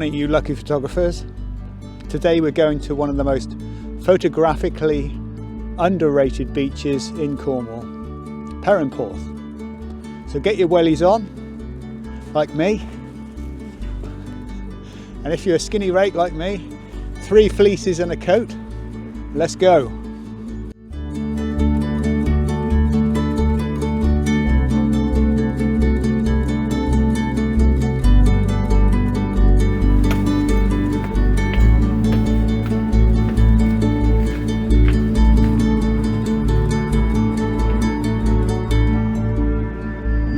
morning, you lucky photographers. Today we're going to one of the most photographically underrated beaches in Cornwall, Perranporth. So get your wellies on, like me. And if you're a skinny rake like me, 3 fleeces and a coat. Let's go.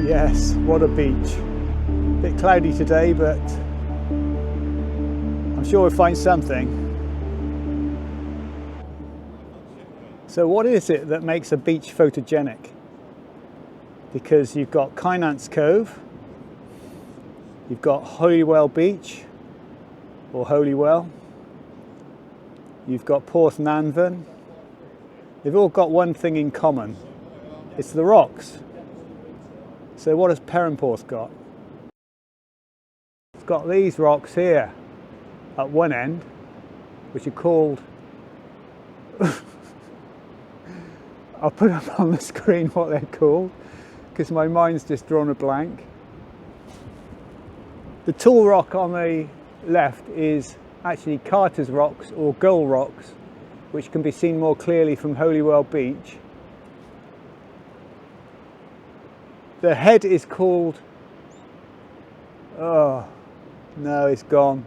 Yes, what a beach. A bit cloudy today, but I'm sure we'll find something. So what is it that makes a beach photogenic? Because you've got Kynance Cove, you've got Holywell Beach, or Holywell, you've got Porth Nanfon. They've all got one thing in common. It's the rocks. So what has Perranporth got? It's got these rocks here at one end, which are called I'll put up on the screen what they're called, because my mind's just drawn a blank. The tall rock on the left is actually Carter's Rocks or Gull Rocks, which can be seen more clearly from Holywell Beach. The head is called, oh no, it's gone.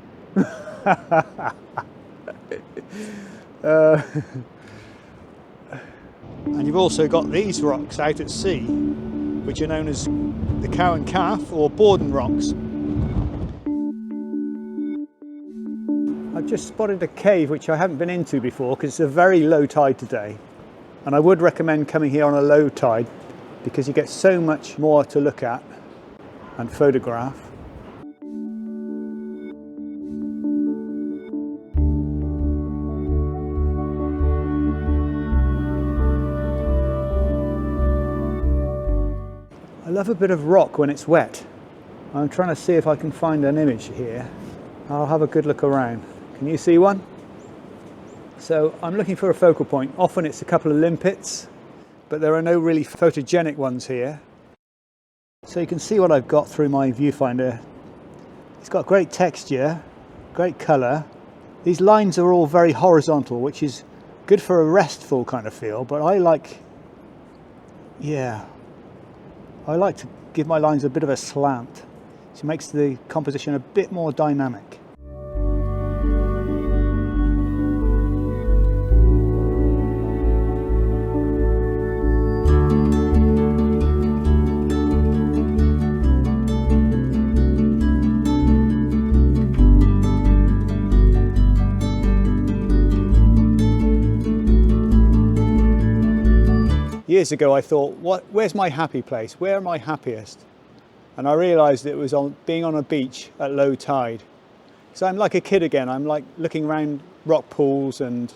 And you've also got these rocks out at sea, which are known as the Cow and Calf or Borden Rocks. I've just spotted a cave which I haven't been into before because it's a very low tide today, and I would recommend coming here on a low tide because you get so much more to look at and photograph. I love a bit of rock when it's wet. I'm trying to see if I can find an image here. I'll have a good look around. Can you see one? So I'm looking for a focal point. Often it's a couple of limpets, but there are no really photogenic ones here. So you can see what I've got through my viewfinder. It's got great texture, great colour. These lines are all very horizontal, which is good for a restful kind of feel, but I like to give my lines a bit of a slant. So it makes the composition a bit more dynamic. Years ago I thought, where's my happy place? Where am I happiest? And I realised it was being on a beach at low tide. So I'm like a kid again. I'm like looking around rock pools and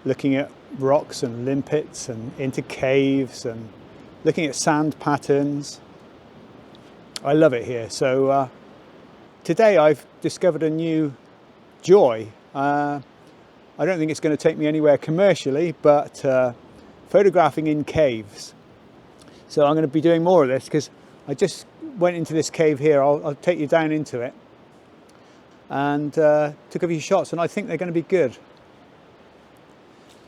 looking at rocks and limpets and into caves and looking at sand patterns. I love it here. So today I've discovered a new joy. I don't think it's going to take me anywhere commercially, but photographing in caves. So I'm going to be doing more of this because I just went into this cave here. I'll take you down into it and took a few shots, and I think they're going to be good.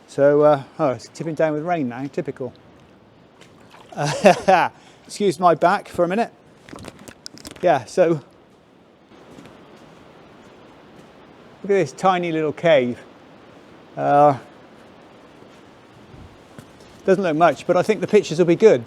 So oh, it's tipping down with rain now, typical. Excuse my back for a minute. Yeah, so look at this tiny little cave. Doesn't look much, but I think the pictures will be good.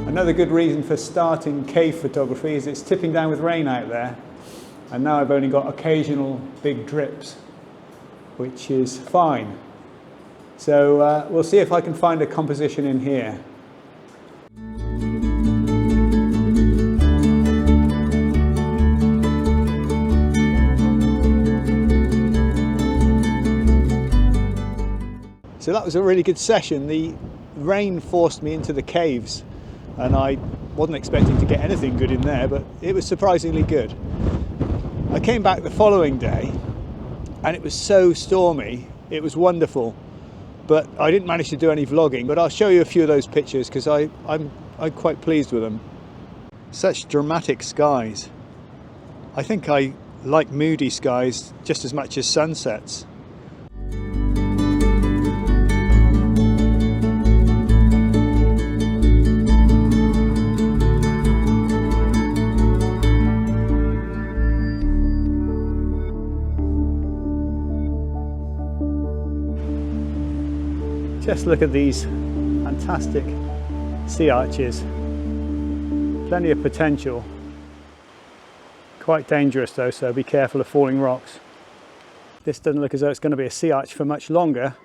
Another good reason for starting cave photography is it's tipping down with rain out there, and now I've only got occasional big drips, which is fine. So we'll see if I can find a composition in here. So that was a really good session. The rain forced me into the caves and I wasn't expecting to get anything good in there, but it was surprisingly good. I came back the following day and it was so stormy, it was wonderful, but I didn't manage to do any vlogging, but I'll show you a few of those pictures because I'm quite pleased with them. Such dramatic skies. I think I like moody skies just as much as sunsets. Just look at these fantastic sea arches. Plenty of potential. Quite dangerous though, so be careful of falling rocks. This doesn't look as though it's going to be a sea arch for much longer.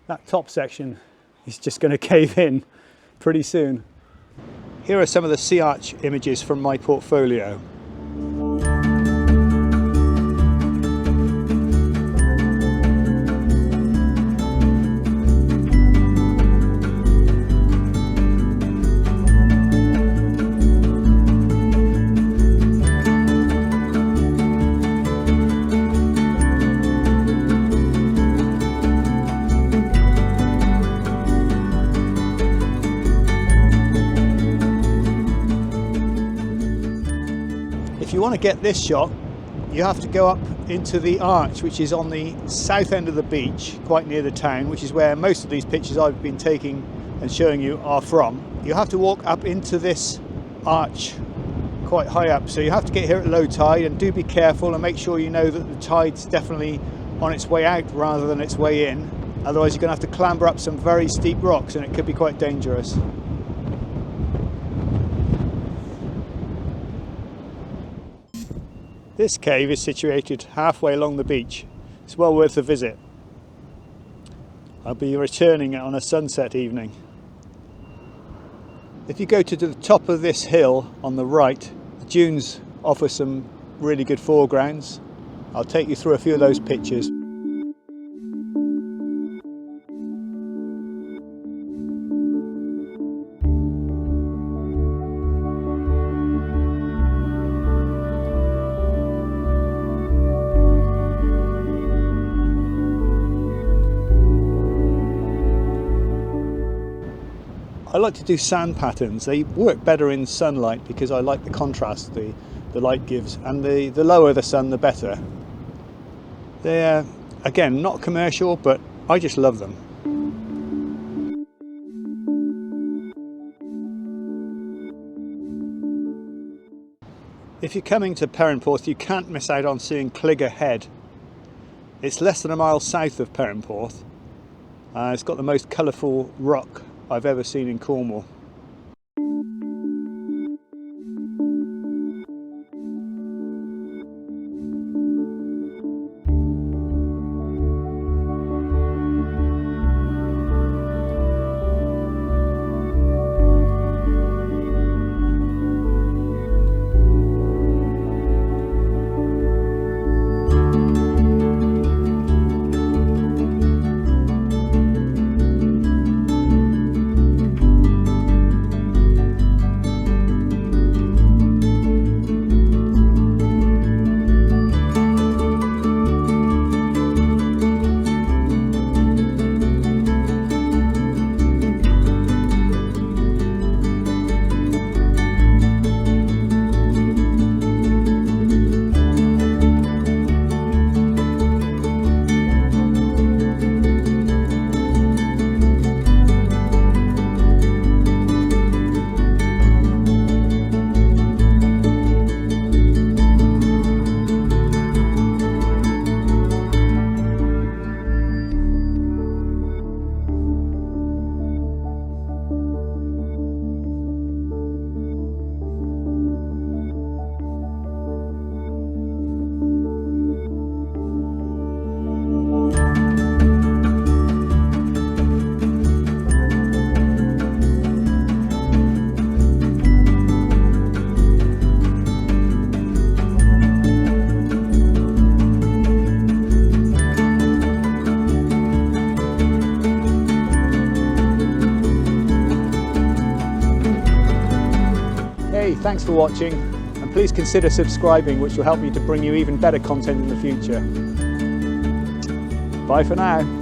That top section is just going to cave in pretty soon. Here are some of the sea arch images from my portfolio. If you want to get this shot, you have to go up into the arch, which is on the south end of the beach, quite near the town, which is where most of these pictures I've been taking and showing you are from. You have to walk up into this arch quite high up, so you have to get here at low tide, and do be careful and make sure you know that the tide's definitely on its way out rather than its way in. Otherwise you're going to have to clamber up some very steep rocks and it could be quite dangerous. This cave is situated halfway along the beach. It's well worth a visit. I'll be returning on a sunset evening. If you go to the top of this hill on the right, the dunes offer some really good foregrounds. I'll take you through a few of those pictures. I like to do sand patterns. They work better in sunlight because I like the contrast the light gives, and the lower the sun the better. They're, again, not commercial, but I just love them. If you're coming to Perranporth, you can't miss out on seeing Cligger Head. It's less than a mile south of Perranporth. It's got the most colourful rock I've ever seen in Cornwall. thanks for watching, and please consider subscribing, which will help me to bring you even better content in the future. Bye for now.